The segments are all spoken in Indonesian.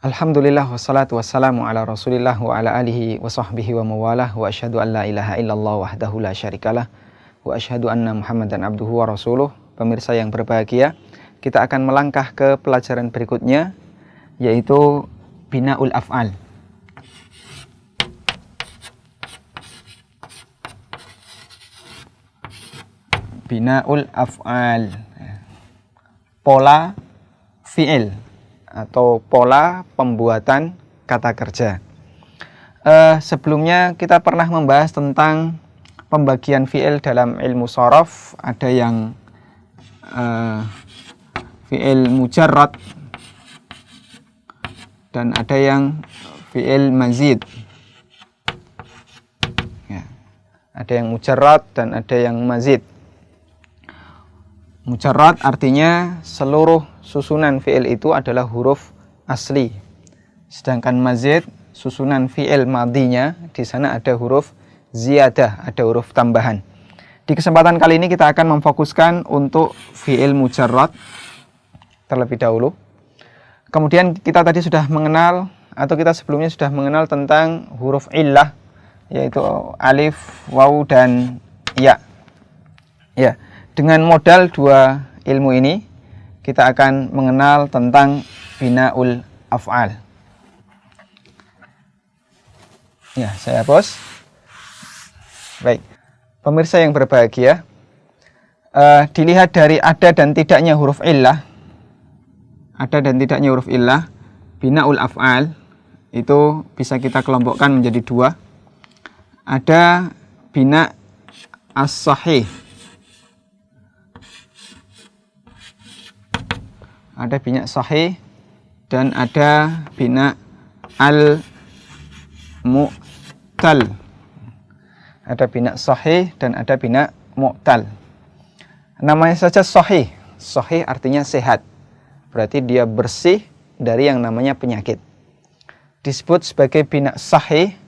Alhamdulillah wassalatu wassalamu ala rasulillah wa ala alihi wa sahbihi wa mawalah wa asyhadu an la ilaha illallah wahdahu la syarikalah wa asyhadu anna muhammadan abduhu wa rasuluh. Pemirsa yang berbahagia, kita akan melangkah ke pelajaran berikutnya, yaitu Bina'ul Af'al. Bina'ul Af'al, pola fi'il atau pola pembuatan kata kerja. Sebelumnya kita pernah membahas tentang pembagian fi'il dalam ilmu shorof. Ada yang fi'il mujarrad dan ada yang fi'il mazid. Ya, ada yang mujarrad dan ada yang mazid. Mujarrad artinya seluruh susunan fi'il itu adalah huruf asli. Sedangkan mazid, susunan fi'il madinya, di sana ada huruf ziyadah, ada huruf tambahan. Di kesempatan kali ini kita akan memfokuskan untuk fi'il mujarrad terlebih dahulu. Kemudian kita tadi sudah mengenal, atau kita sebelumnya sudah mengenal tentang huruf illah, yaitu alif, waw, dan ya. Ya. Dengan modal dua ilmu ini, kita akan mengenal tentang Bina'ul Af'al. Ya, saya hapus. Baik, pemirsa yang berbahagia, dilihat dari ada dan tidaknya huruf illah, Bina'ul Af'al itu bisa kita kelompokkan menjadi dua. Ada bina as-sahih, ada bina sahih, dan ada bina al-mu'tal. Ada bina sahih dan ada bina mu'tal. Namanya saja sahih. Sahih artinya sehat. Berarti dia bersih dari yang namanya penyakit. Disebut sebagai bina sahih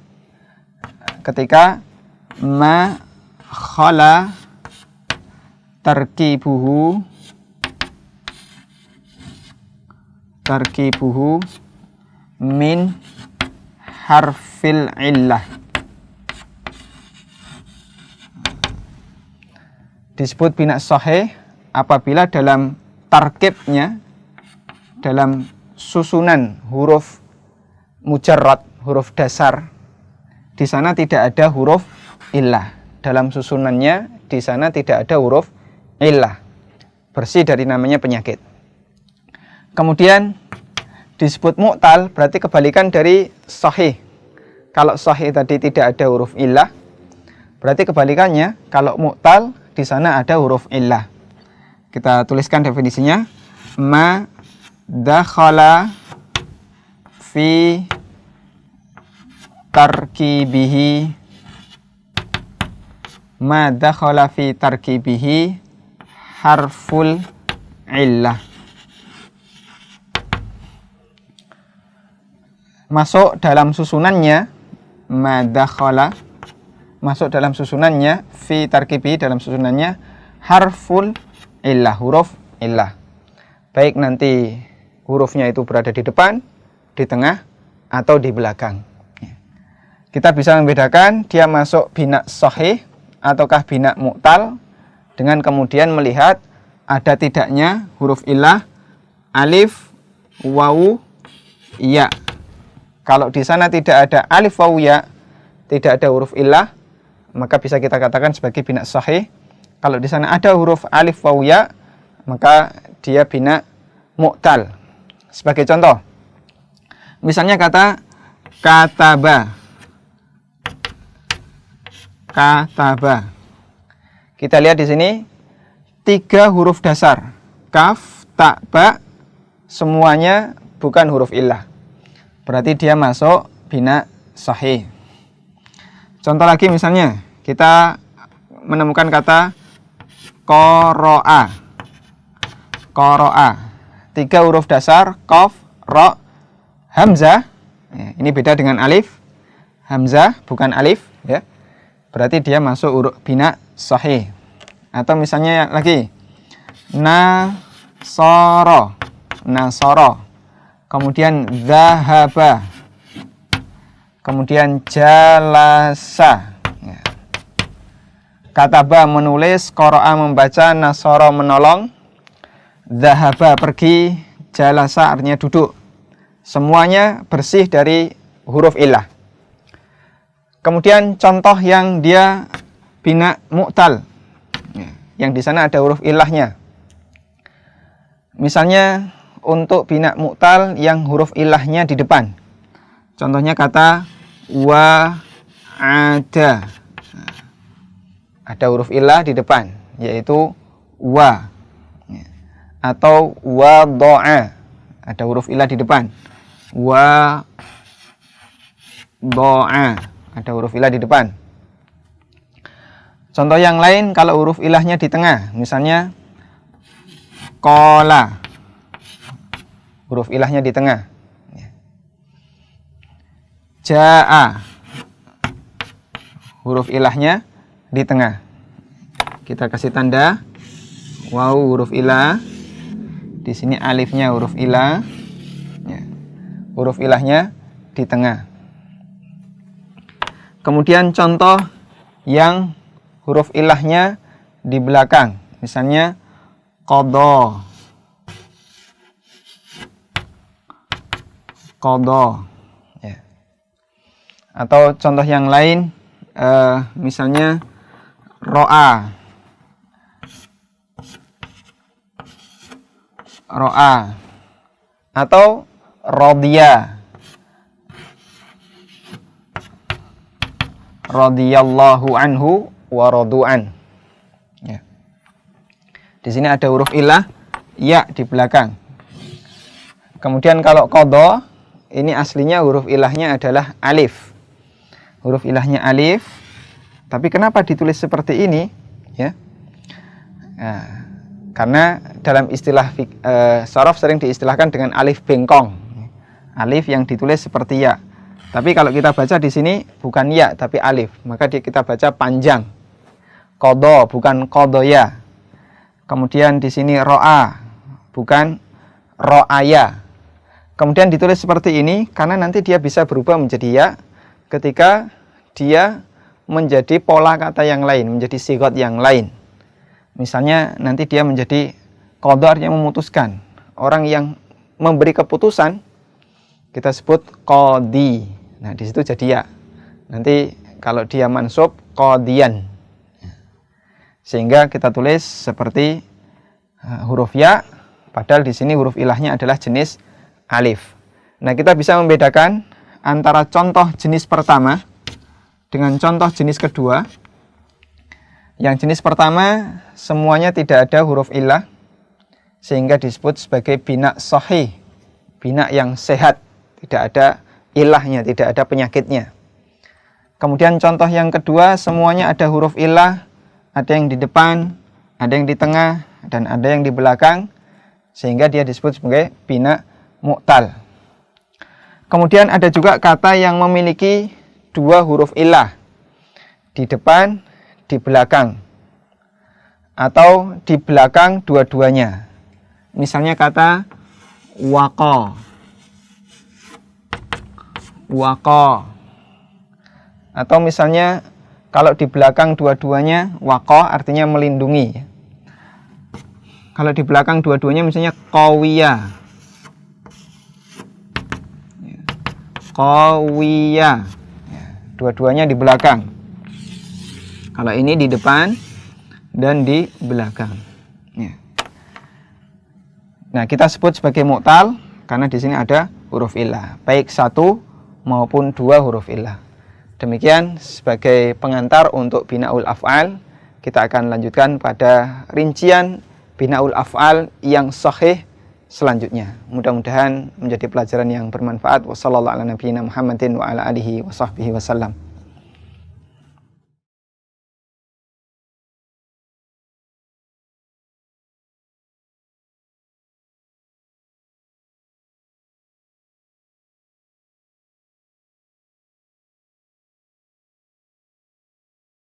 ketika ma khala tarkibuhu min harfil illah. Disebut bina sahih apabila dalam tarkibnya, dalam susunan huruf mujarrad, huruf dasar, di sana tidak ada huruf illah. Dalam susunannya di sana tidak ada huruf illah, bersih dari namanya penyakit. Kemudian disebut mu'tal, berarti kebalikan dari sahih. Kalau sahih tadi tidak ada huruf illah, berarti kebalikannya, kalau mu'tal di sana ada huruf illah. Kita tuliskan definisinya. Ma dakhala fi tarkibihi, ma dakhala fi tarkibihi harful illah. Masuk dalam susunannya, madakhala, masuk dalam susunannya, fi tarkibi, dalam susunannya, harful illah, huruf illah. Baik nanti hurufnya itu berada di depan, di tengah, atau di belakang. Kita bisa membedakan dia masuk bina sahih ataukah bina mu'tal dengan kemudian melihat ada tidaknya huruf illah, alif, wawu, ya. Kalau di sana tidak ada alif waw ya, tidak ada huruf illah, maka bisa kita katakan sebagai bina sahih. Kalau di sana ada huruf alif waw ya, maka dia bina mu'tal. Sebagai contoh, misalnya kata kataba. Kataba. Kita lihat di sini 3 huruf dasar, kaf, ta, ba, semuanya bukan huruf illah. Berarti dia masuk bina sahih. Contoh lagi misalnya, kita menemukan kata qara'a. Qara'a. 3 huruf dasar, qaf, ra, hamzah. Ya, ini beda dengan alif. Hamzah bukan alif, ya. Berarti dia masuk huruf bina sahih. Atau misalnya lagi nasara. Nasara. kemudian zahaba, kemudian jalasa. Ya. Kataba menulis, qara'a membaca, nasara menolong, zahaba pergi, jalasa artinya duduk. Semuanya bersih dari huruf illah. Kemudian contoh yang dia bina mu'tal, yang di sana ada huruf illahnya. Misalnya untuk bina mu'tal yang huruf illahnya di depan. Contohnya kata wa'ada. Ada huruf illah di depan, yaitu wa. Atau wado'a. Ada huruf illah di depan. Wado'a. Ada huruf illah di depan. Contoh yang lain kalau huruf ilahnya di tengah. Misalnya kola. Huruf ilahnya di tengah. Ja'a. Huruf ilahnya di tengah. Kita kasih tanda waw huruf ilah. Di sini alifnya huruf ilah. Ya. Huruf ilahnya di tengah. Kemudian contoh yang huruf ilahnya di belakang. Misalnya qadha. Qadha. Ya. Atau contoh yang lain misalnya ro'a. Ro'a. Atau rodiya. Radiyallahu anhu wa radu'an. Ya. Di sini ada huruf ilah ya di belakang. Kemudian kalau qadha, ini aslinya huruf ilahnya adalah alif. Huruf ilahnya alif. Tapi kenapa ditulis seperti ini? Ya. Nah, karena dalam istilah shorof sering diistilahkan dengan alif bengkong. Alif yang ditulis seperti ya. Tapi kalau kita baca di sini bukan ya tapi alif, maka kita baca panjang. Qadha bukan qadaya. Kemudian di sini ro'a bukan ro'aya. Kemudian ditulis seperti ini karena nanti dia bisa berubah menjadi ya ketika dia menjadi pola kata yang lain, menjadi sigot yang lain. Misalnya nanti dia menjadi qadha artinya memutuskan. Orang yang memberi keputusan kita sebut qadhi. Nah, di situ jadi ya. Nanti kalau dia mansub qadhiyan. Sehingga kita tulis seperti huruf ya, padahal di sini huruf ilahnya adalah jenis alif. Nah, kita bisa membedakan antara contoh jenis pertama dengan contoh jenis kedua. Yang jenis pertama semuanya tidak ada huruf ilah sehingga disebut sebagai bina sahih, bina yang sehat, tidak ada ilahnya, tidak ada penyakitnya. Kemudian contoh yang kedua semuanya ada huruf ilah, ada yang di depan, ada yang di tengah, dan ada yang di belakang, sehingga dia disebut sebagai bina mu'tal. Kemudian ada juga kata yang memiliki dua huruf ilah di depan, di belakang, atau di belakang dua-duanya. Misalnya kata waqa. Waqa. Atau misalnya kalau di belakang dua-duanya waqa artinya melindungi. Kalau di belakang dua-duanya misalnya qawiya. Qawiya. Dua-duanya di belakang. Kalau ini di depan dan di belakang. Nah, kita sebut sebagai mu'tal karena di sini ada huruf illah, baik satu maupun dua huruf illah. Demikian sebagai pengantar untuk binaul af'al. Kita akan lanjutkan pada rincian binaul af'al yang sahih selanjutnya. Mudah-mudahan menjadi pelajaran yang bermanfaat. Wassallallahu ala nabiyina Muhammadin wa ala alihi wa sahbihi wasallam.